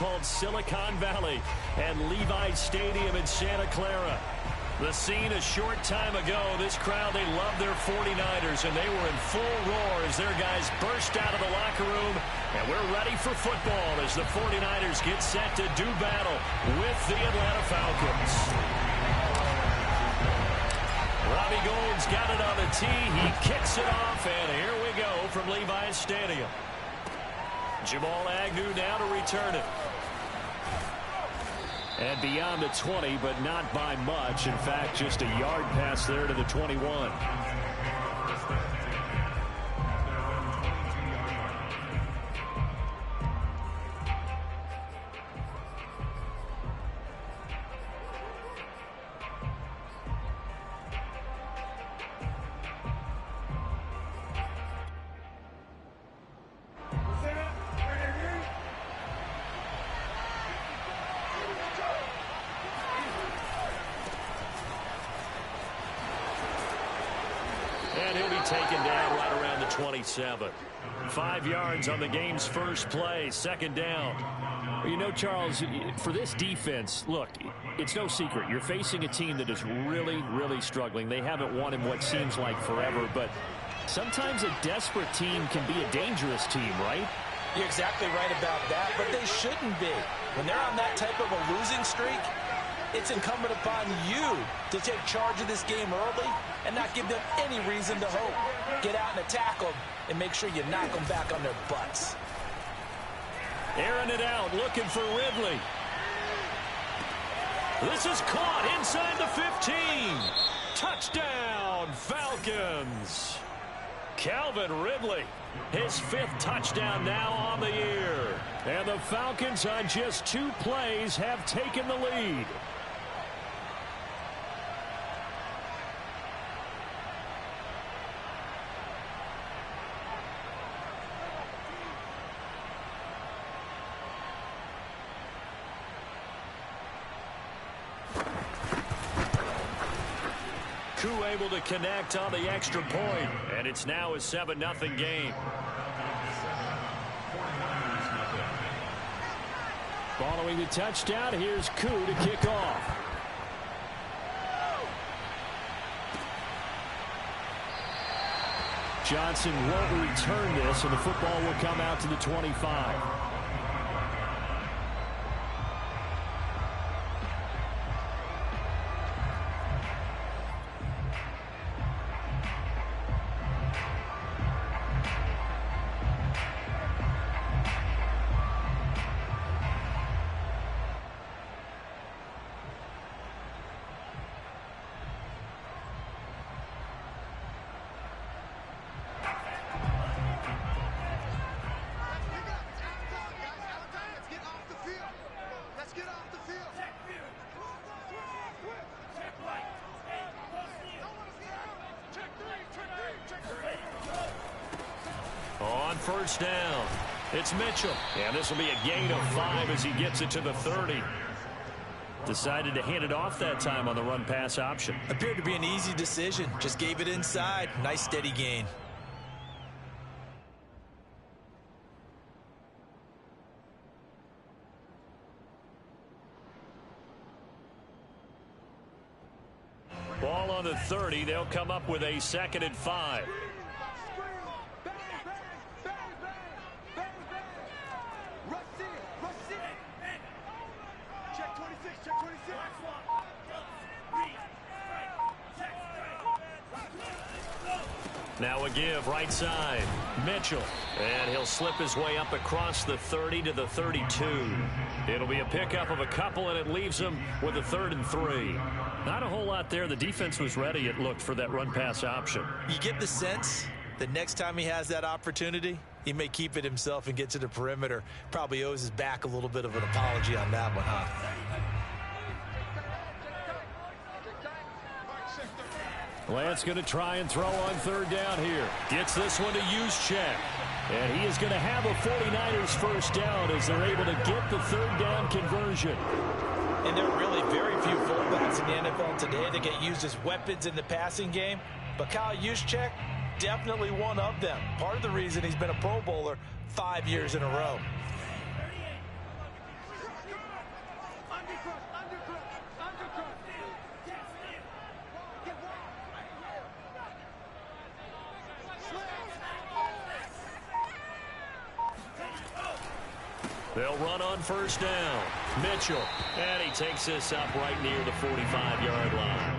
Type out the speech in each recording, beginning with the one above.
called Silicon Valley at Levi's Stadium in Santa Clara. The scene a short time ago, this crowd, they love their 49ers, and they were in full roar as their guys burst out of the locker room. And we're ready for football as the 49ers get set to do battle with the Atlanta Falcons. Robbie Gould's got it on the tee. He kicks it off, and here we go from Levi's Stadium. Jamal Agnew now to return it. And beyond the 20, but not by much. In fact, just a yard pass there to the 21. And he'll be taken down right around the 27. 5 yards on the game's first play, second down. Well, you know, Charles, for this defense, look, it's no secret. You're facing a team that is really, really struggling. They haven't won in what seems like forever, but sometimes a desperate team can be a dangerous team, right? You're exactly right about that, but they shouldn't be. When they're on that type of a losing streak, it's incumbent upon you to take charge of this game early and not give them any reason to hope. Get out and attack them and make sure you knock them back on their butts. Airing it out, looking for Ridley. This is caught inside the 15. Touchdown, Falcons. Calvin Ridley, his 5th touchdown now on the year. And the Falcons on just 2 plays have taken the lead. Koo able to connect on the extra point, and it's now a 7-0 game. Following the touchdown, here's Koo to kick off. Johnson won't return this, and the football will come out to the 25. On first down, it's Mitchell. And this will be a gain of 5 as he gets it to the 30. Decided to hand it off that time on the run-pass option. Appeared to be an easy decision. Just gave it inside. Nice steady gain. Ball on the 30. They'll come up with a 2nd and 5. Now a give right side. Mitchell. And he'll slip his way up across the 30 to the 32. It'll be a pickup of a couple, and it leaves him with a 3rd and 3. Not a whole lot there. The defense was ready, it looked, for that run-pass option. You get the sense that next time he has that opportunity, he may keep it himself and get to the perimeter. Probably owes his back a little bit of an apology on that one, huh? Lance going to try and throw on 3rd down here. Gets this one to Juszczyk. And he is going to have a 49ers first down as they're able to get the 3rd down conversion. And there are really very few fullbacks in the NFL today that get used as weapons in the passing game. But Kyle Juszczyk, definitely one of them. Part of the reason he's been a Pro Bowler 5 years in a row. They'll run on first down. Mitchell, and he takes this up right near the 45-yard line.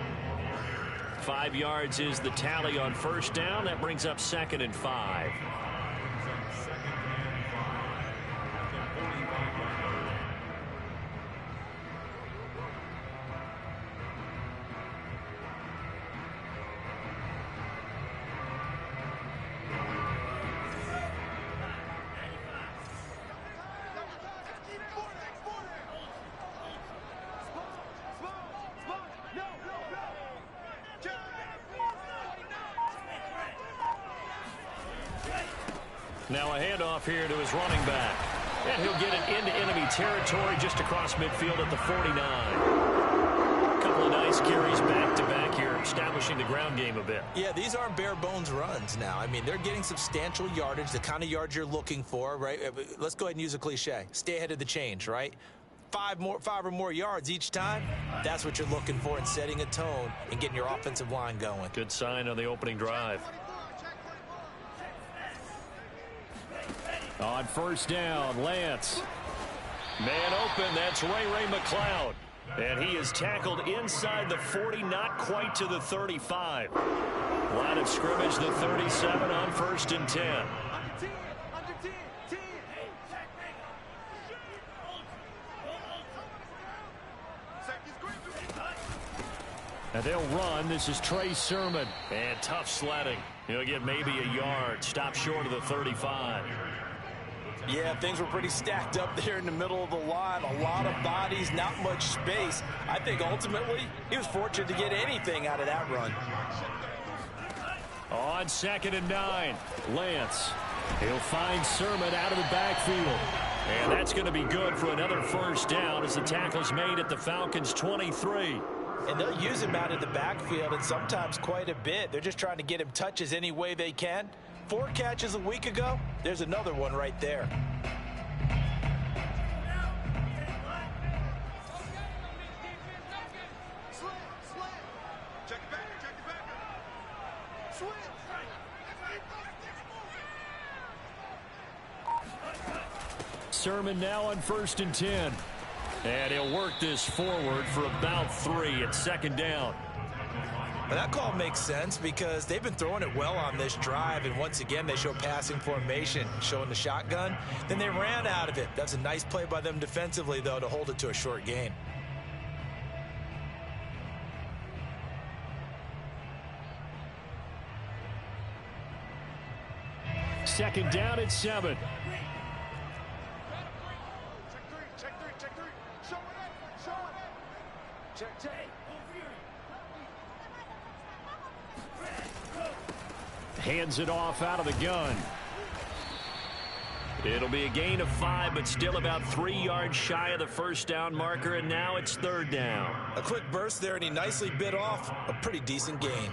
5 yards is the tally on first down. That brings up 2nd and 5. Now a handoff here to his running back. And he'll get it into enemy territory just across midfield at the 49. A couple of nice carries back-to-back here, establishing the ground game a bit. Yeah, these aren't bare-bones runs now. I mean, they're getting substantial yardage, the kind of yards you're looking for, right? Let's go ahead and use a cliche. Stay ahead of the change, right? 5 or more yards each time, that's what you're looking for in setting a tone and getting your offensive line going. Good sign on the opening drive. On first down, Lance. Man open, that's Ray McCloud. And he is tackled inside the 40, not quite to the 35. Line of scrimmage, the 37 on 1st and 10. And they'll run. This is Trey Sermon. And tough sledding. He'll get maybe a yard. Stop short of the 35. Yeah, things were pretty stacked up there in the middle of the line. A lot of bodies, not much space. I think ultimately he was fortunate to get anything out of that run. On 2nd and 9, Lance. He'll find Sermon out of the backfield. And that's going to be good for another first down as the tackle's made at the Falcons' 23. And they'll use him out of the backfield, and sometimes quite a bit. They're just trying to get him touches any way they can. 4 catches a week ago. There's another one right there. Sermon now on 1st and 10. And he'll work this forward for about 3 at 2nd down. Well, that call makes sense because they've been throwing it well on this drive, and once again they show passing formation, showing the shotgun. Then they ran out of it. That's a nice play by them defensively, though, to hold it to a short gain. Second down at 7. Hands it off out of the gun. It'll be a gain of 5, but still about 3 yards shy of the first down marker, and now it's 3rd down. A quick burst there, and he nicely bit off a pretty decent gain.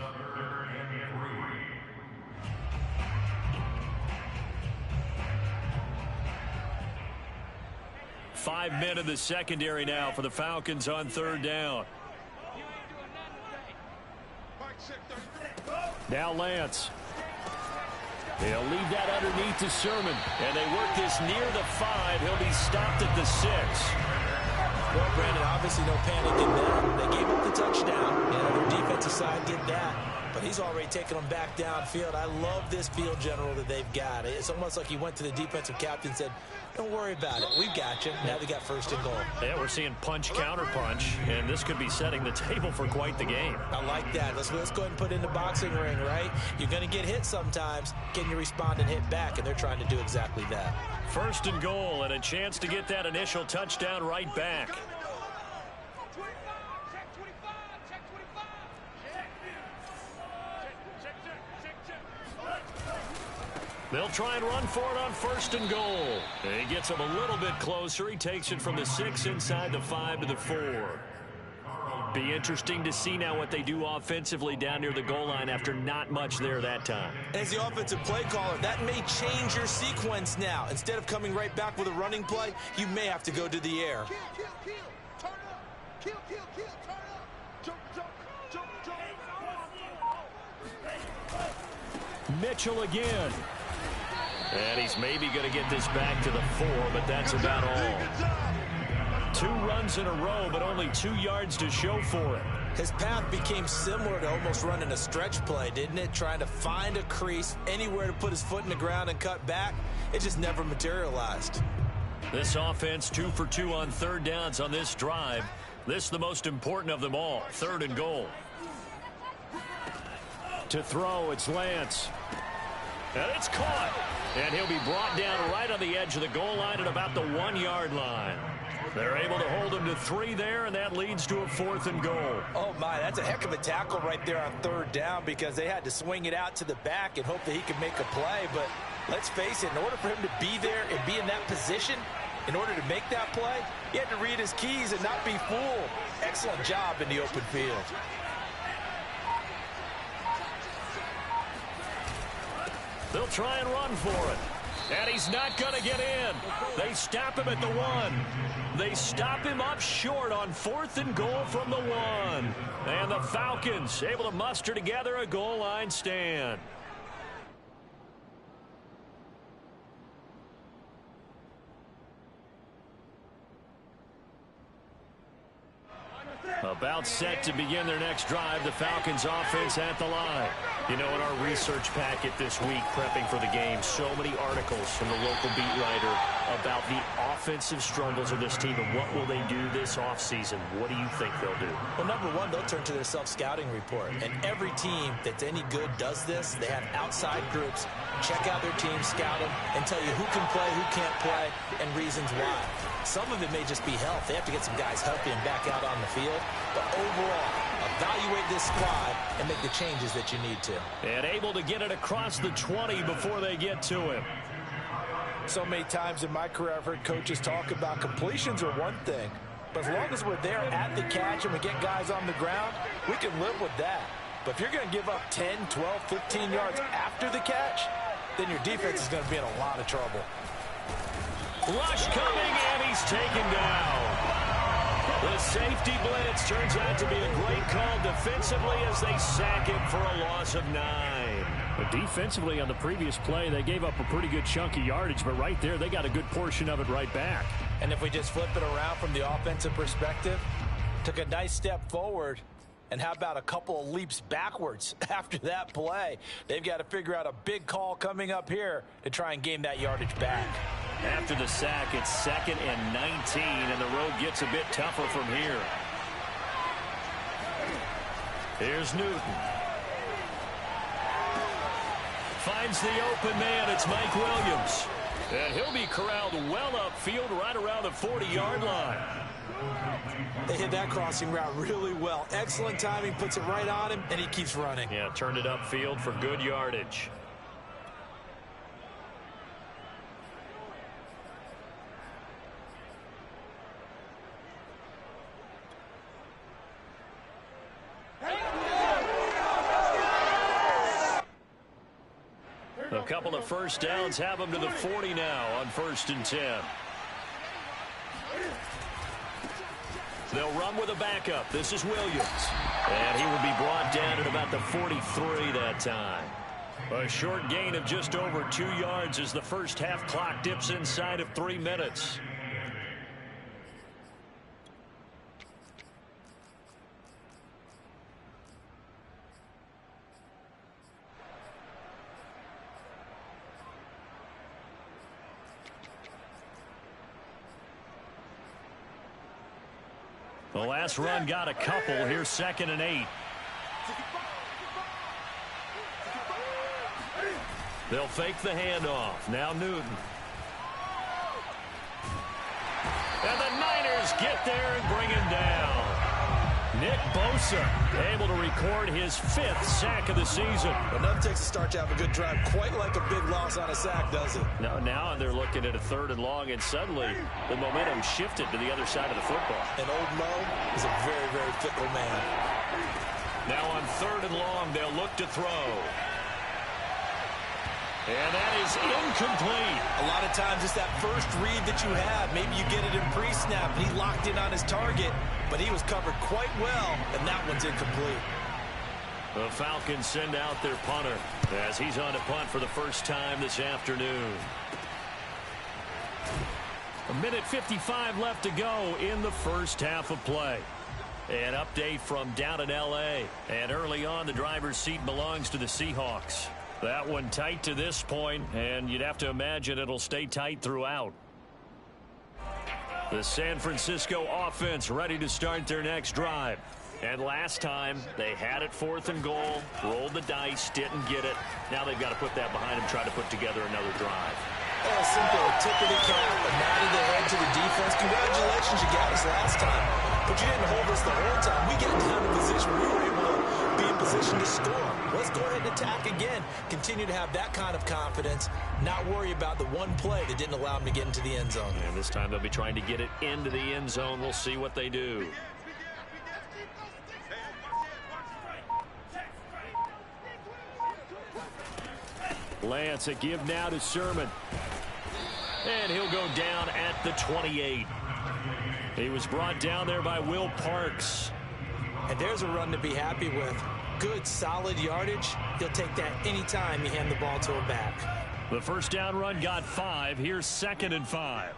Five men in the secondary now for the Falcons on 3rd down. Now Lance. They'll leave that underneath to Sermon. And they work this near the 5. He'll be stopped at the 6. Well, Brandon, obviously no panic in that. They gave up the touchdown. Their defensive side did that. But he's already taken them back downfield. I love this field general that they've got. It's almost like he went to the defensive captain and said, don't worry about it. We've got you. Now they got 1st and goal. Yeah, we're seeing punch, counter punch, and this could be setting the table for quite the game. I like that. Let's go ahead and put it in the boxing ring, right? You're going to get hit sometimes. Can you respond and hit back? And they're trying to do exactly that. 1st and goal, and a chance to get that initial touchdown right back. They'll try and run for it on 1st and goal. And he gets him a little bit closer. He takes it from the 6 inside the 5 to the 4. Be interesting to see now what they do offensively down near the goal line after not much there that time. As the offensive play caller, that may change your sequence now. Instead of coming right back with a running play, you may have to go to the air. Mitchell again. And he's maybe going to get this back to the 4, but that's about all. 2 runs in a row, but only 2 yards to show for it. His path became similar to almost running a stretch play, didn't it? Trying to find a crease, anywhere to put his foot in the ground and cut back. It just never materialized. This offense 2 for 2 on 3rd downs on this drive. This is the most important of them all, 3rd and goal. To throw, it's Lance. And it's caught. And he'll be brought down right on the edge of the goal line at about the 1-yard line. They're able to hold him to 3 there, and that leads to a 4th and goal. Oh, my, that's a heck of a tackle right there on 3rd down because they had to swing it out to the back and hope that he could make a play. But let's face it, in order for him to be there and be in that position, in order to make that play, he had to read his keys and not be fooled. Excellent job in the open field. They'll try and run for it. And he's not going to get in. They stop him at the 1. They stop him up short on 4th and goal from the 1. And the Falcons able to muster together a goal line stand. About set to begin their next drive, the Falcons offense at the line. You know, in our research packet this week, prepping for the game, so many articles from the local beat writer about the offensive struggles of this team and what will they do this offseason. What do you think they'll do? Well, number one, they'll turn to their self-scouting report. And every team that's any good does this. They have outside groups, check out their team, scout them, and tell you who can play, who can't play, and reasons why. Some of it may just be health. They have to get some guys healthy and back out on the field. But overall, evaluate this squad and make the changes that you need to. And able to get it across the 20 before they get to him. So many times in my career, I've heard coaches talk about completions are one thing. But as long as we're there at the catch and we get guys on the ground, we can live with that. But if you're going to give up 10, 12, 15 yards after the catch, then your defense is going to be in a lot of trouble. Rush coming, and he's taken down. The safety blitz turns out to be a great call defensively as they sack him for a loss of 9. But defensively on the previous play, they gave up a pretty good chunk of yardage, but right there, they got a good portion of it right back. And if we just flip it around from the offensive perspective, took a nice step forward, and how about a couple of leaps backwards after that play? They've got to figure out a big call coming up here to try and gain that yardage back. After the sack, it's 2nd and 19, and the road gets a bit tougher from here. Here's Newton. Finds the open man. It's Mike Williams. And he'll be corralled well upfield right around the 40-yard line. They hit that crossing route really well. Excellent timing, puts it right on him, and he keeps running. Yeah, turned it upfield for good yardage. A couple of first downs have them to the 40 now on 1st and 10. They'll run with a backup. This is Williams. And he will be brought down at about the 43 that time. A short gain of just over 2 yards as the first half clock dips inside of 3 minutes. The last run got a couple. Here's 2nd and 8. They'll fake the handoff. Now Newton. And the Niners get there and bring him down. Nick Bosa able to record his 5th sack of the season. But nothing takes a start to have a good drive quite like a big loss on a sack, does it? Now they're looking at a 3rd and long, and suddenly the momentum shifted to the other side of the football. And old Mo is a very, very fickle man. Now on 3rd and long, they'll look to throw. And that is incomplete. A lot of times it's that first read that you have. Maybe you get it in pre-snap, and he locked in on his target, but he was covered quite well, and that one's incomplete. The Falcons send out their punter as he's on to punt for the first time this afternoon. 1:55 left to go in the first half of play. An update from down in L.A. And early on, the driver's seat belongs to the Seahawks. That one tight to this point, and you'd have to imagine it'll stay tight throughout. The San Francisco offense ready to start their next drive. And last time, they had it 4th and goal, rolled the dice, didn't get it. Now they've got to put that behind them, try to put together another drive. Oh, simple. Tip of the cap, a nod of the head to the defense. Congratulations, you got us last time. But you didn't hold us the whole time. We get down to position. We were able to be in position to score. Let's go ahead and attack again. Continue to have that kind of confidence. Not worry about the one play that didn't allow them to get into the end zone. And this time they'll be trying to get it into the end zone. We'll see what they do. Lance, a give now to Sermon. And he'll go down at the 28. He was brought down there by Will Parks. And there's a run to be happy with. Good, solid yardage. He'll take that anytime you hand the ball to a back. The first down run got 5. Here's 2nd and 5.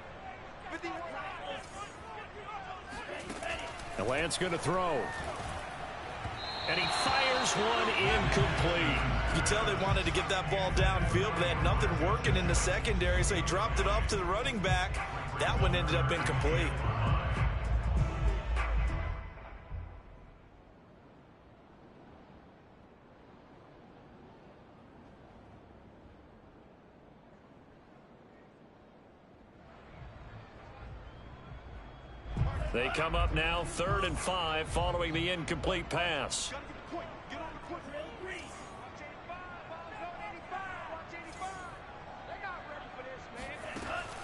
And Lance going to throw. And he fires one incomplete. You tell they wanted to get that ball downfield, but they had nothing working in the secondary, so he dropped it off to the running back. That one ended up incomplete. They come up now 3rd and 5 following the incomplete pass.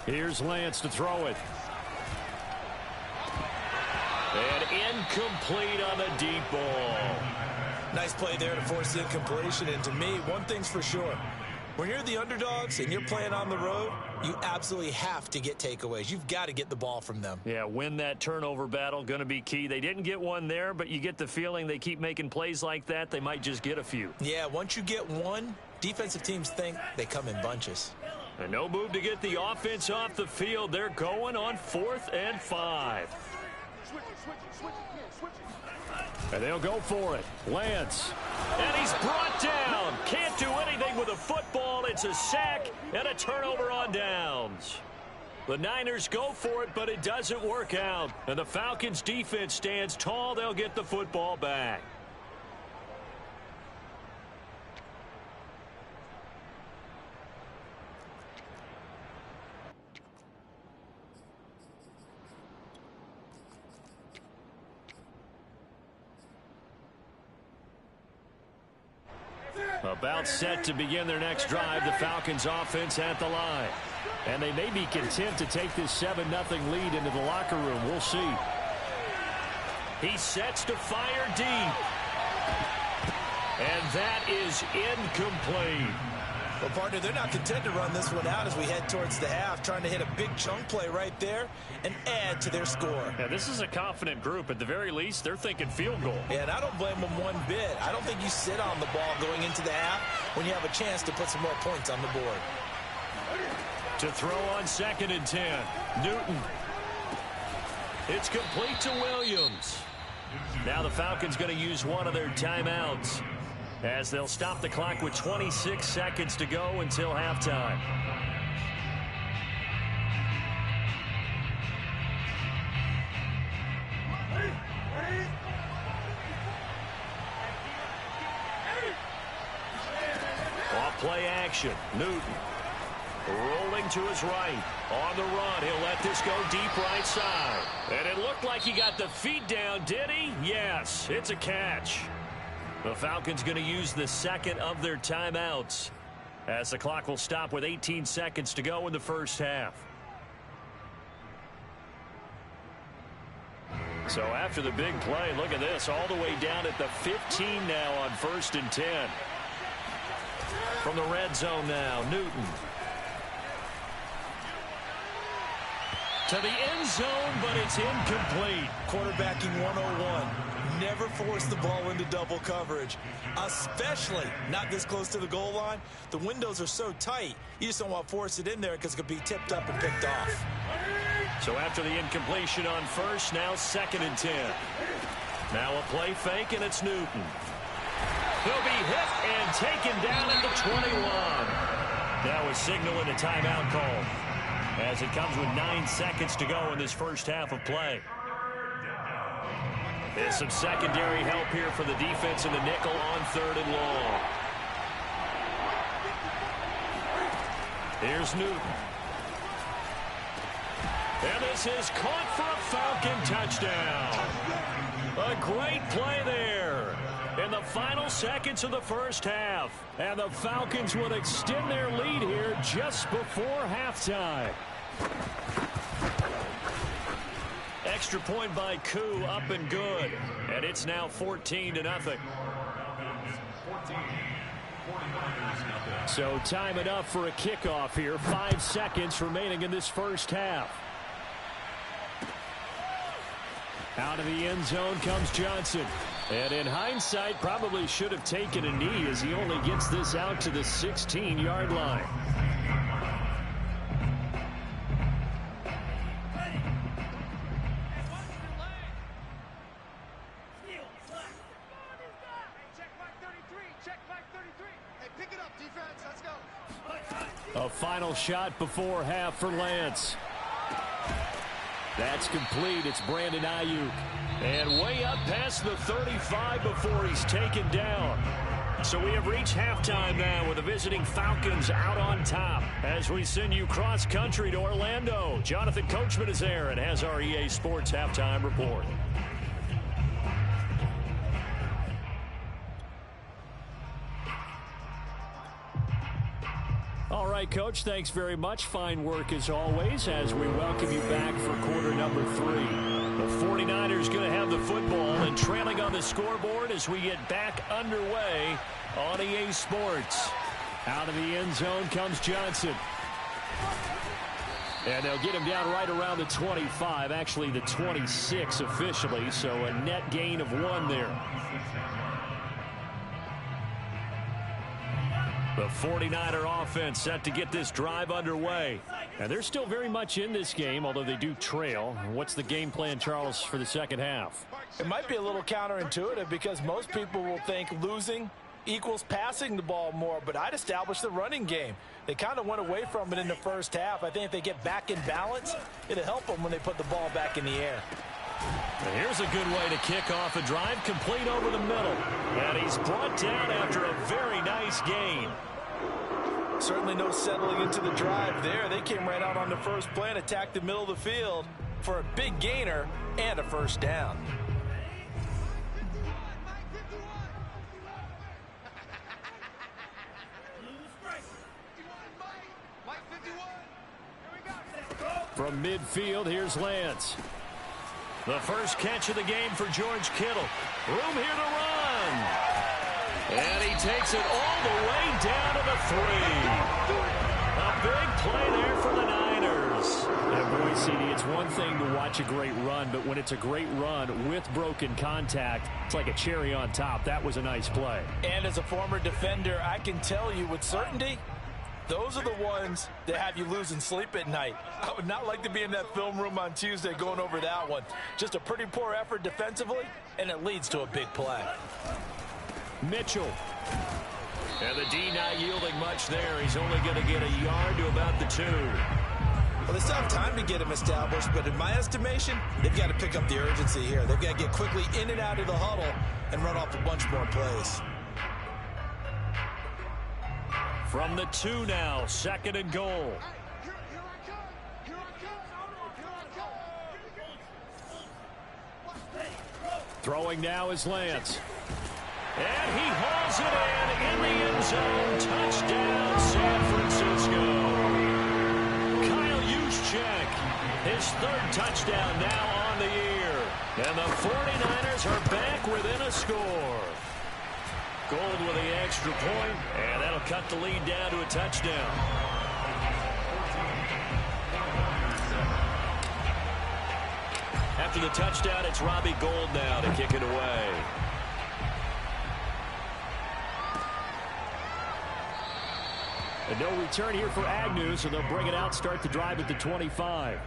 Here's Lance to throw it. And incomplete on the deep ball. Nice play there to force the incompletion. And to me, one thing's for sure. When you're the underdogs and you're playing on the road, you absolutely have to get takeaways. You've got to get the ball from them. Yeah, win that turnover battle, going to be key. They didn't get one there, but you get the feeling they keep making plays like that, they might just get a few. Yeah, once you get one, defensive teams think they come in bunches. And no move to get the offense off the field. They're going on 4th and 5. And they'll go for it. Lance. And he's brought down. Can't do anything with a football. It's a sack and a turnover on downs. The Niners go for it, but it doesn't work out. And the Falcons defense stands tall. They'll get the football back. About set to begin their next drive, the Falcons offense at the line. And they may be content to take this 7-0 lead into the locker room. We'll see. He sets to fire deep. And that is incomplete. Well, partner, they're not content to run this one out as we head towards the half, trying to hit a big chunk play right there and add to their score. Yeah, this is a confident group. At the very least, they're thinking field goal. Yeah, and I don't blame them one bit. I don't think you sit on the ball going into the half when you have a chance to put some more points on the board. To throw on 2nd and 10. Newton. It's complete to Williams. Now the Falcons going to use one of their timeouts, as they'll stop the clock with 26 seconds to go until halftime. Off play action. Newton rolling to his right. On the run, he'll let this go deep right side. And it looked like he got the feet down, did he? Yes, it's a catch. The Falcons going to use the second of their timeouts, as the clock will stop with 18 seconds to go in the first half. So after the big play, look at this, all the way down at the 15 now on 1st and 10. From the red zone now, Newton. To the end zone, but it's incomplete. Quarterbacking 101. Never force the ball into double coverage, especially not this close to the goal line. The windows are so tight, you just don't want to force it in there because it could be tipped up and picked off. So after the incompletion on first, now 2nd and 10. Now a play fake, and it's Newton. He'll be hit and taken down at the 21. Now a signal and a timeout call, as it comes with 9 seconds to go in this first half of play. There's some secondary help here for the defense in the nickel on 3rd and long. Here's Newton. And this is caught for a Falcon touchdown. A great play there in the final seconds of the first half. And the Falcons would extend their lead here just before halftime. Extra point by Koo, up and good. And it's now 14-0. So time enough for a kickoff here. 5 seconds remaining in this first half. Out of the end zone comes Johnson. And in hindsight, probably should have taken a knee as he only gets this out to the 16-yard line. A final shot before half for Lance. That's complete. It's Brandon Ayuk. And way up past the 35 before he's taken down. So we have reached halftime now with the visiting Falcons out on top. As we send you cross-country to Orlando, Jonathan Coachman is there and has our EA Sports halftime report. All right, Coach, thanks very much. Fine work as always as we welcome you back for quarter number 3. The 49ers going to have the football and trailing on the scoreboard as we get back underway on EA Sports. Out of the end zone comes Johnson. And they'll get him down right around the 25, actually the 26 officially, so a net gain of 1 there. The 49er offense set to get this drive underway. And they're still very much in this game, although they do trail. What's the game plan, Charles, for the second half? It might be a little counterintuitive because most people will think losing equals passing the ball more, but I'd establish the running game. They kind of went away from it in the first half. I think if they get back in balance, it'll help them when they put the ball back in the air. And here's a good way to kick off a drive, complete over the middle. And he's brought down after a very nice gain. Certainly no settling into the drive there. They came right out on the first play and attacked the middle of the field for a big gainer and a first down. From midfield, here's Lance. The first catch of the game for George Kittle. Room here to run. And he takes it all the way down to the 3. A big play there for the Niners. And boy, CD, it's one thing to watch a great run, but when it's a great run with broken contact, it's like a cherry on top. That was a nice play. And as a former defender, I can tell you with certainty, those are the ones that have you losing sleep at night. I would not like to be in that film room on Tuesday going over that one. Just a pretty poor effort defensively, and it leads to a big play. Mitchell. And the D not yielding much there. He's only going to get a yard to about the 2. Well, they still have time to get him established, but in my estimation, they've got to pick up the urgency here. They've got to get quickly in and out of the huddle and run off a bunch more plays. From the 2 now, 2nd and goal. Throwing now is Lance. And he hauls it in the end zone. Touchdown, San Francisco. Kyle Juszczyk, his 3rd touchdown now on the year. And the 49ers are back within a score. Gold with the extra point, and that'll cut the lead down to a touchdown. After the touchdown, it's Robbie Gould now to kick it away. And no return here for Agnew, so they'll bring it out, start the drive at the 25.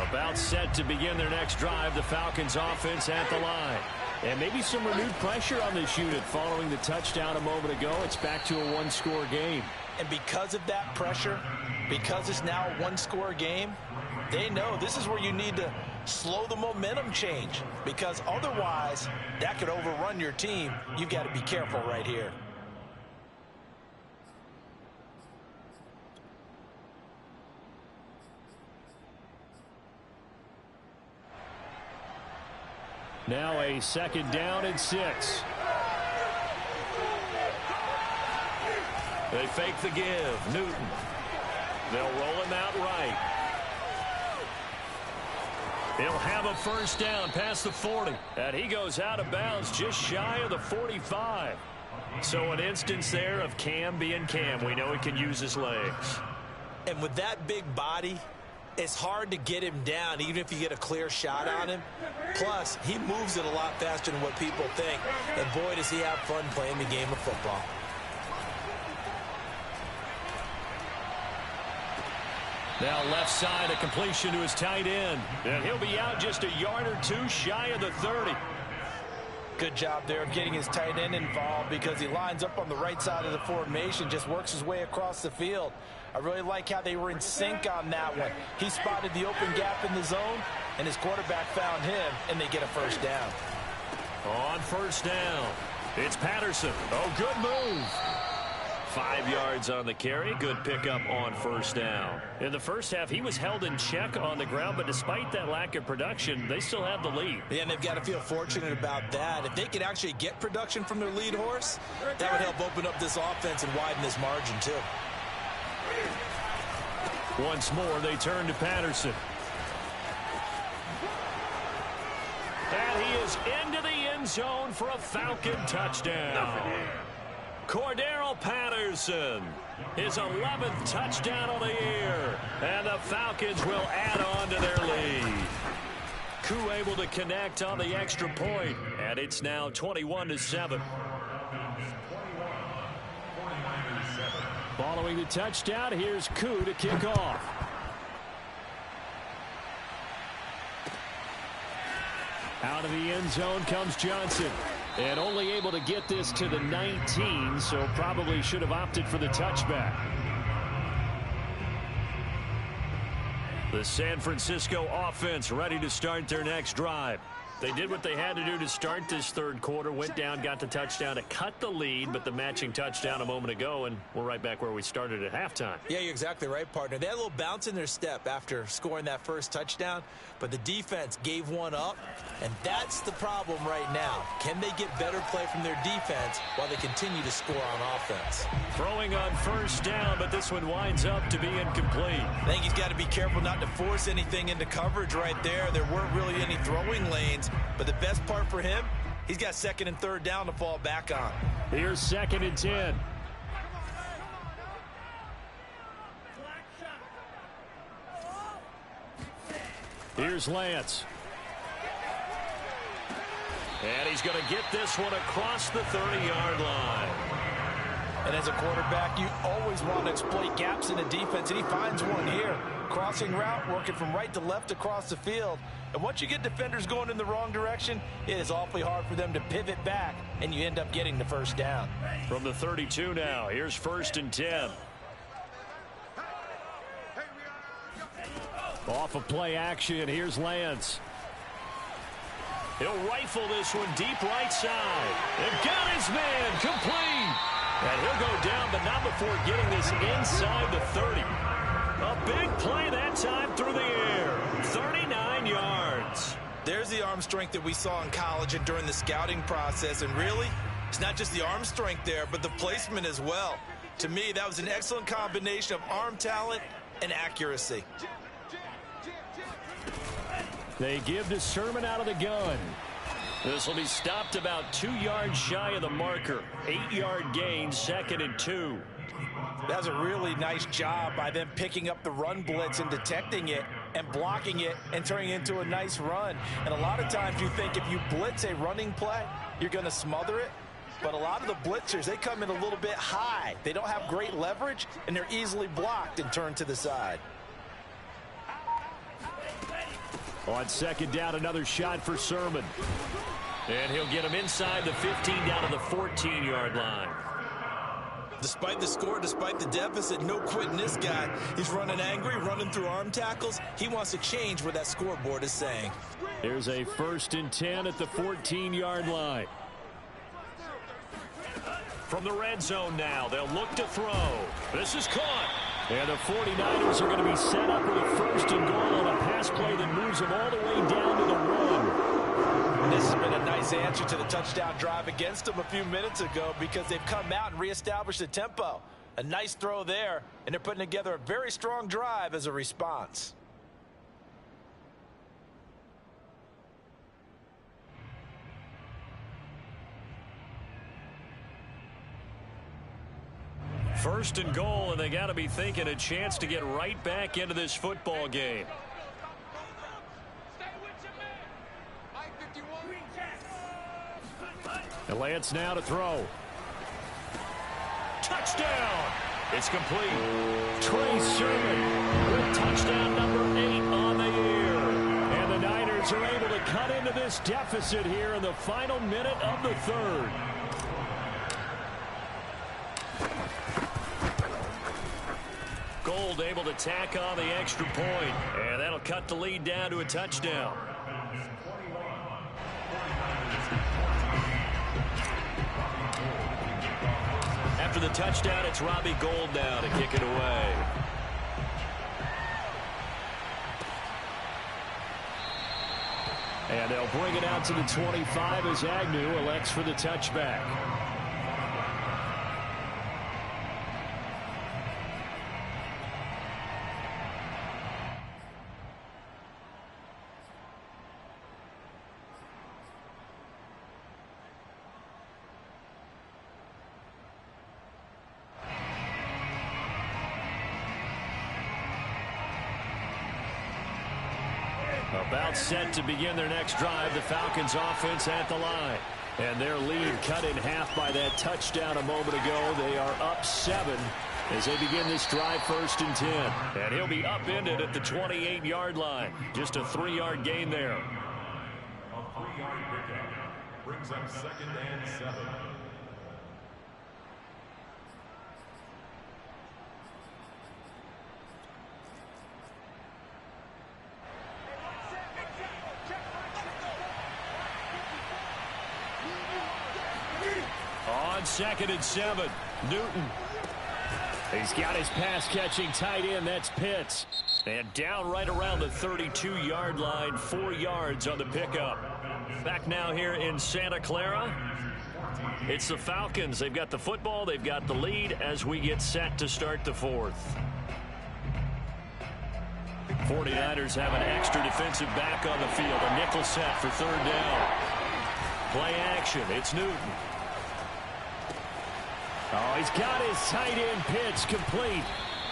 About set to begin their next drive, the Falcons offense at the line. And maybe some renewed pressure on this unit following the touchdown a moment ago. It's back to a one-score game. And because of that pressure, because it's now a one-score game, they know this is where you need to slow the momentum change, because otherwise that could overrun your team. You've got to be careful right here. Now a 2nd down and 6. They fake the give. Newton. They'll roll him out right. He'll have a 1st down past the 40. And he goes out of bounds just shy of the 45. So an instance there of Cam being Cam. We know he can use his legs. And with that big body, it's hard to get him down, even if you get a clear shot on him. Plus, he moves it a lot faster than what people think. And boy, does he have fun playing the game of football. Now left side, a completion to his tight end. And he'll be out just a yard or two shy of the 30. Good job there of getting his tight end involved, because he lines up on the right side of the formation, just works his way across the field. I really like how they were in sync on that one. He spotted the open gap in the zone, and his quarterback found him, and they get a 1st down. On 1st down, it's Patterson. Oh, good move. 5 yards on the carry. Good pickup on 1st down. In the first half, he was held in check on the ground, but despite that lack of production, they still have the lead. Yeah, and they've got to feel fortunate about that. If they could actually get production from their lead horse, that would help open up this offense and widen this margin too. Once more, they turn to Patterson. And he is into the end zone for a Falcon touchdown. Cordero Patterson, his 11th touchdown of the year. And the Falcons will add on to their lead. Koo able to connect on the extra point, and it's now 21-7. Following the touchdown, here's Koo to kick off. Out of the end zone comes Johnson. And only able to get this to the 19, so probably should have opted for the touchback. The San Francisco offense ready to start their next drive. They did what they had to do to start this 3rd quarter, went down, got the touchdown to cut the lead, but the matching touchdown a moment ago, and we're right back where we started at halftime. Yeah, you're exactly right, partner. They had a little bounce in their step after scoring that 1st touchdown, but the defense gave one up, and that's the problem right now. Can they get better play from their defense while they continue to score on offense? Throwing on 1st down, but this one winds up to be incomplete. I think he's got to be careful not to force anything into coverage right there. There weren't really any throwing lanes, but the best part for him, he's got 2nd and 3rd down to fall back on. Here's 2nd and 10. Here's Lance. And he's going to get this one across the 30-yard line. And as a quarterback, you always want to exploit gaps in the defense, and he finds one here. Crossing route, working from right to left across the field. And once you get defenders going in the wrong direction, it is awfully hard for them to pivot back, and you end up getting the 1st down. From the 32 now, here's 1st and 10. Off of play action, here's Lance. He'll rifle this one deep right side. And got his man complete. And he'll go down, but not before getting this inside the 30. A big play that time through the air. 39 yards. There's the arm strength that we saw in college and during the scouting process. And really, it's not just the arm strength there, but the placement as well. To me, that was an excellent combination of arm talent and accuracy. They give to Sermon out of the gun. This will be stopped about 2 yards shy of the marker. 8-yard gain, 2nd and 2. That's a really nice job by them picking up the run blitz and detecting it and blocking it and turning it into a nice run. And a lot of times you think if you blitz a running play, you're going to smother it. But a lot of the blitzers, they come in a little bit high. They don't have great leverage, and they're easily blocked and turned to the side. On 2nd down, another shot for Sermon. And he'll get him inside the 15 down to the 14-yard line. Despite the score, despite the deficit, no quitting this guy. He's running angry, running through arm tackles. He wants to change what that scoreboard is saying. Here's a 1st and 10 at the 14-yard line. From the red zone now, they'll look to throw. This is caught. And the 49ers are going to be set up with a 1st and goal on a pass play that moves them all the way down to the run. And this has been a nice answer to the touchdown drive against them a few minutes ago because they've come out and reestablished the tempo. A nice throw there, and they're putting together a very strong drive as a response. First and goal, and they got to be thinking a chance to get right back into this football game. And Lance now to throw. Touchdown! It's complete. Trey Sermon with touchdown number 8 on the year. And the Niners are able to cut into this deficit here in the final minute of the 3rd. Gold able to tack on the extra point, and that'll cut the lead down to a touchdown. After the touchdown, it's Robbie Gould now to kick it away. And they'll bring it out to the 25 as Agnew elects for the touchback. About set to begin their next drive. The Falcons offense at the line. And their lead cut in half by that touchdown a moment ago. They are up 7 as they begin this drive 1st and 10. And he'll be upended at the 28-yard line. Just a 3-yard gain there. A 3-yard pickup brings up 2nd and 7. On 2nd and 7, Newton. He's got his pass-catching tight end. That's Pitts. And down right around the 32-yard line, 4 yards on the pickup. Back now here in Santa Clara. It's the Falcons. They've got the football. They've got the lead as we get set to start the 4th. 49ers have an extra defensive back on the field. A nickel set for 3rd down. Play action. It's Newton. Oh, he's got his tight end Pitts complete.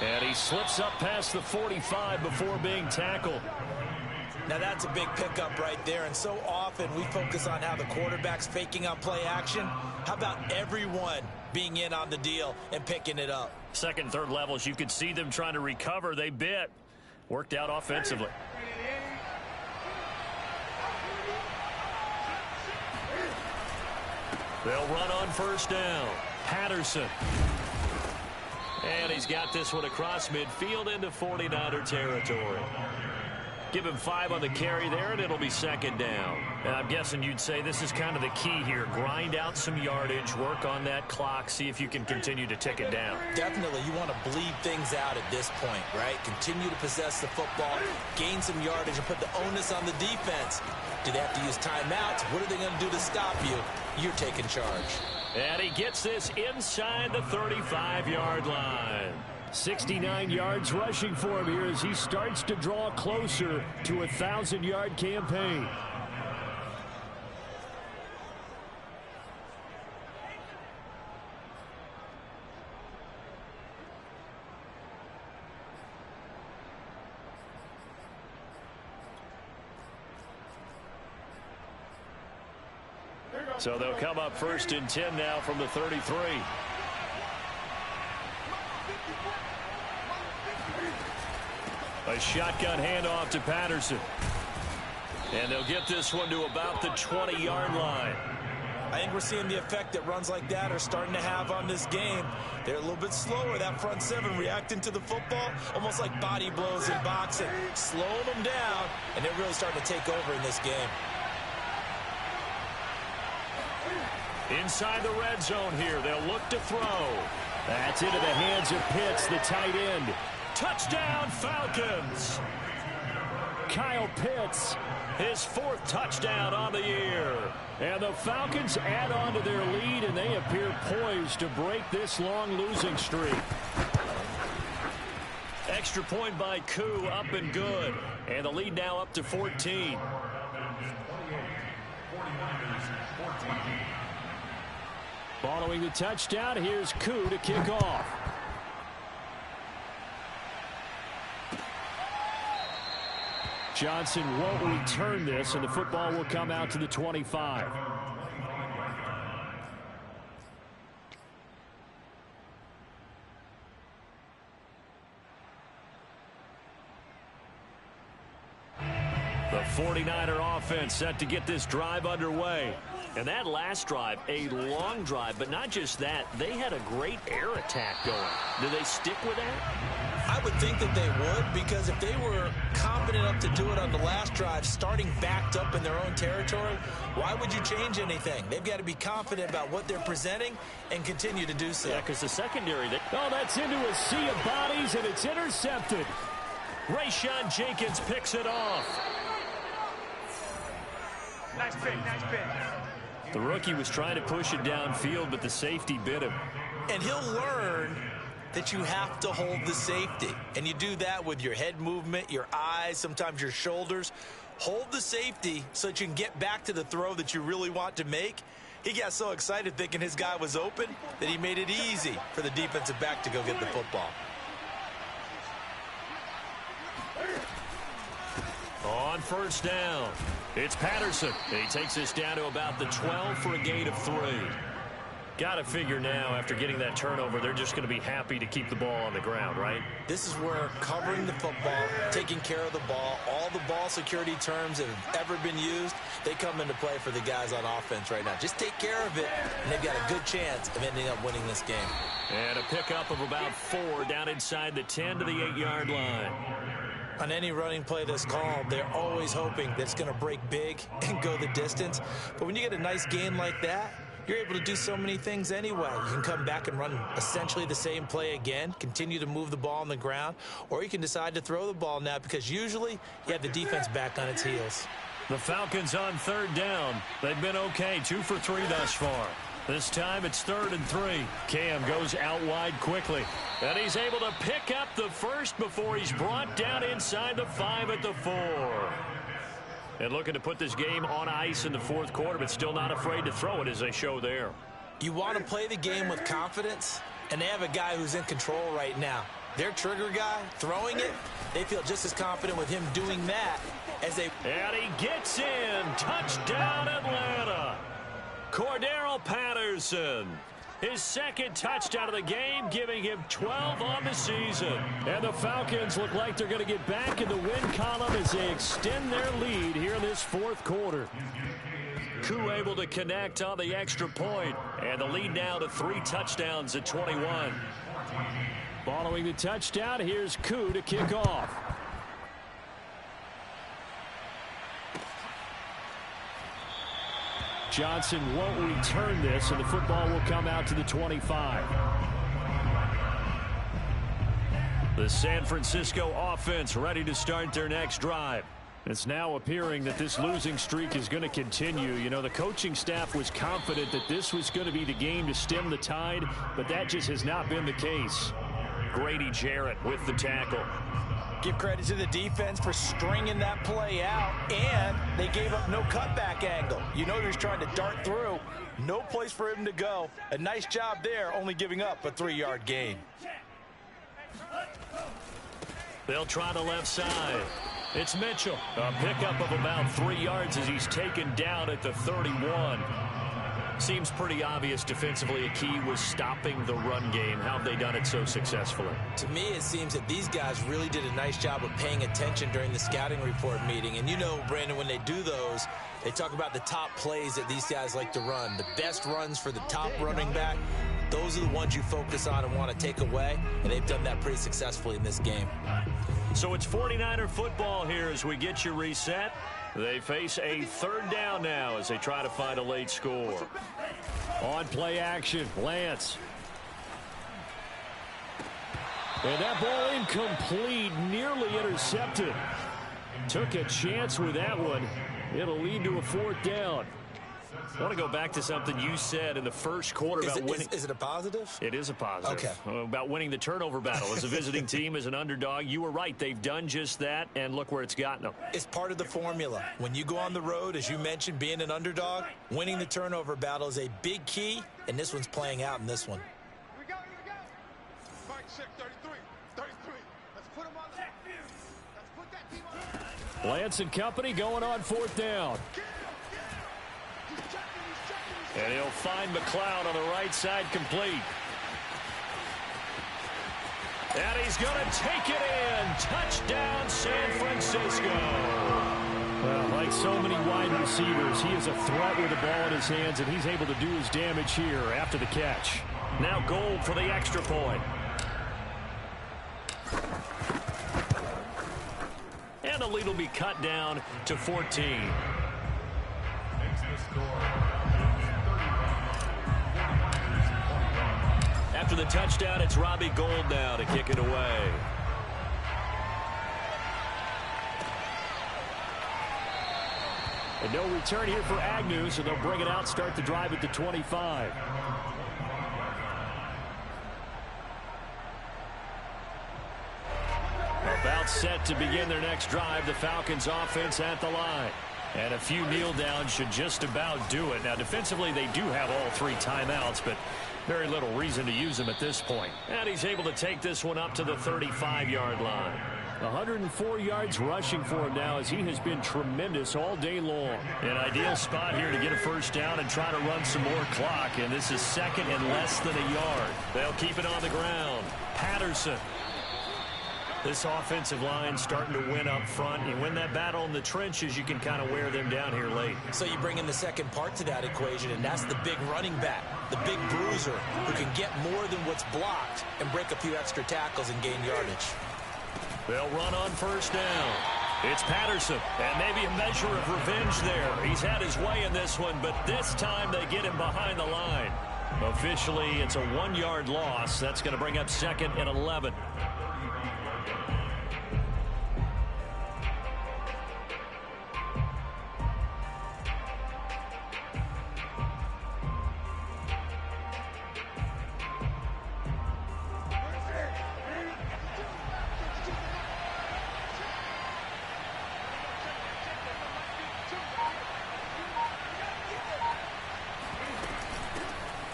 And he slips up past the 45 before being tackled. Now that's a big pickup right there, and so often we focus on how the quarterback's faking on play action. How about everyone being in on the deal and picking it up? 2nd, 3rd levels, you could see them trying to recover. They bit. Worked out offensively. They'll run on 1st down. Patterson. And he's got this one across midfield into 49er territory. Give him 5 on the carry there, and it'll be 2nd down. And I'm guessing you'd say this is kind of the key here. Grind out some yardage, work on that clock, see if you can continue to tick it down. Definitely, you want to bleed things out at this point, right? Continue to possess the football, gain some yardage, and put the onus on the defense. Do they have to use timeouts? What are they going to do to stop you? You're taking charge. And he gets this inside the 35-yard line. 69 yards rushing for him here as he starts to draw closer to a 1,000-yard campaign. So they'll come up 1st and 10 now from the 33. A shotgun handoff to Patterson. And they'll get this one to about the 20-yard line. I think we're seeing the effect that runs like that are starting to have on this game. They're a little bit slower, that front seven, reacting to the football, almost like body blows in boxing, slowing them down, and they're really starting to take over in this game. Inside the red zone here, they'll look to throw. That's into the hands of Pitts, the tight end. Touchdown, Falcons! Kyle Pitts, his 4th touchdown on the year. And the Falcons add on to their lead, and they appear poised to break this long losing streak. Extra point by Koo, up and good. And the lead now up to 14. Following the touchdown, here's Koo to kick off. Johnson won't return this, and the football will come out to the 25. The 49er offense set to get this drive underway. And that last drive, a long drive, but not just that, they had a great air attack going. Do they stick with that? I would think that they would, because if they were confident enough to do it on the last drive, starting backed up in their own territory, why would you change anything? They've got to be confident about what they're presenting and continue to do so. Yeah, because the secondary, that's into a sea of bodies, and it's intercepted. Rayshawn Jenkins picks it off. Nice pick, nice pick. The rookie was trying to push it downfield, but the safety bit him. And he'll learn that you have to hold the safety. And you do that with your head movement, your eyes, sometimes your shoulders. Hold the safety so that you can get back to the throw that you really want to make. He got so excited thinking his guy was open that he made it easy for the defensive back to go get the football. On 1st down, it's Patterson. He takes this down to about the 12 for a gain of 3. Got to figure now, after getting that turnover, they're just going to be happy to keep the ball on the ground, right? This is where covering the football, taking care of the ball, all the ball security terms that have ever been used, they come into play for the guys on offense right now. Just take care of it, and they've got a good chance of ending up winning this game. And a pickup of about 4 down inside the 10 to the 8-yard line. On any running play that's called, they're always hoping that it's going to break big and go the distance. But when you get a nice gain like that, you're able to do so many things anyway. You can come back and run essentially the same play again, continue to move the ball on the ground, or you can decide to throw the ball now because usually you have the defense back on its heels. The Falcons on 3rd down. They've been okay, 2 for 3 thus far. This time it's 3rd and 3. Cam goes out wide quickly. And he's able to pick up the first before he's brought down inside the 5 at the 4. And looking to put this game on ice in the 4th quarter, but still not afraid to throw it as they show there. You want to play the game with confidence, and they have a guy who's in control right now. Their trigger guy, throwing it, they feel just as confident with him doing that as they... And he gets in. Touchdown, Atlanta. Cordero Patterson. His 2nd touchdown of the game, giving him 12 on the season. And the Falcons look like they're going to get back in the win column as they extend their lead here in this 4th quarter. Koo able to connect on the extra point, and the lead now to 3 touchdowns at 21. Following the touchdown, here's Koo to kick off. Johnson won't return this, and the football will come out to the 25. The San Francisco offense ready to start their next drive. It's now appearing that this losing streak is going to continue. You know, the coaching staff was confident that this was going to be the game to stem the tide, but that just has not been the case. Grady Jarrett with the tackle. Give credit to the defense for stringing that play out, and they gave up no cutback angle. You know he was trying to dart through. No place for him to go. A nice job there, only giving up a 3-yard gain. They'll try the left side. It's Mitchell. A pickup of about 3 yards as he's taken down at the 31. Seems pretty obvious defensively a key was stopping the run game. How have they done it so successfully? To me, it seems that these guys really did a nice job of paying attention during the scouting report meeting. And you know, Brandon, when they do those, they talk about the top plays that these guys like to run. The best runs for the top running back, those are the ones you focus on and want to take away. And they've done that pretty successfully in this game. So it's 49er football here as we get you reset. They face a third down now as they try to find a late score. On play action, Lance. And that ball incomplete, nearly intercepted. Took a chance with that one. It'll lead to a fourth down. I want to go back to something you said in the first quarter about winning. Is it a positive? It is a positive. Okay. About winning the turnover battle as a visiting team, as an underdog. You were right. They've done just that, and look where it's gotten them. It's part of the formula. When you go on the road, as you mentioned, being an underdog, winning the turnover battle is a big key, and this one's playing out in this one. Here we go. Mike, check 33. 33. Let's put him on the Let's put that team on. Lance and company going on fourth down. And he'll find McLeod on the right side, complete. And he's going to take it in. Touchdown, San Francisco. Well, like so many wide receivers, he is a threat with the ball in his hands, and he's able to do his damage here after the catch. Now Gold for the extra point. And the lead will be cut down to 14. After the touchdown, it's Robbie Gould now to kick it away. And no return here for Agnew, so they'll bring it out, start the drive at the 25. About set to begin their next drive, the Falcons offense at the line. And a few kneel downs should just about do it. Now, defensively, they do have all three timeouts, but very little reason to use them at this point. And he's able to take this one up to the 35-yard line. 104 yards rushing for him now as he has been tremendous all day long. An ideal spot here to get a first down and try to run some more clock. And this is second and less than a yard. They'll keep it on the ground. Patterson. This offensive line starting to win up front. You win that battle in the trenches, you can kind of wear them down here late. So you bring in the second part to that equation, and that's the big running back, the big bruiser, who can get more than what's blocked and break a few extra tackles and gain yardage. They'll run on first down. It's Patterson, and maybe a measure of revenge there. He's had his way in this one, but this time they get him behind the line. Officially, it's a 1-yard loss. That's going to bring up second and 11.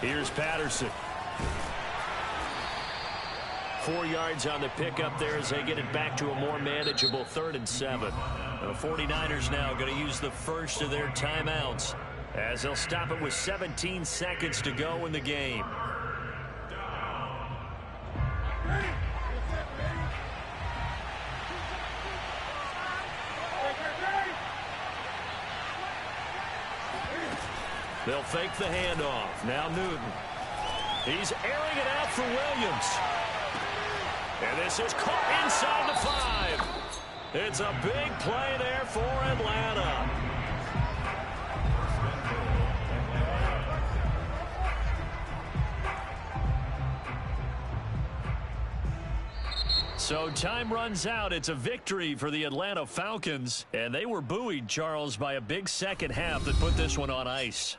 Here's Patterson. 4 yards on the pickup there as they get it back to a more manageable 3rd and 7. The 49ers now going to use the first of their timeouts as they'll stop it with 17 seconds to go in the game. They'll fake the handoff. Now Newton. He's airing it out for Williams. And this is caught inside the 5. It's a big play there for Atlanta. So time runs out. It's a victory for the Atlanta Falcons. And they were buoyed, Charles, by a big second half that put this one on ice.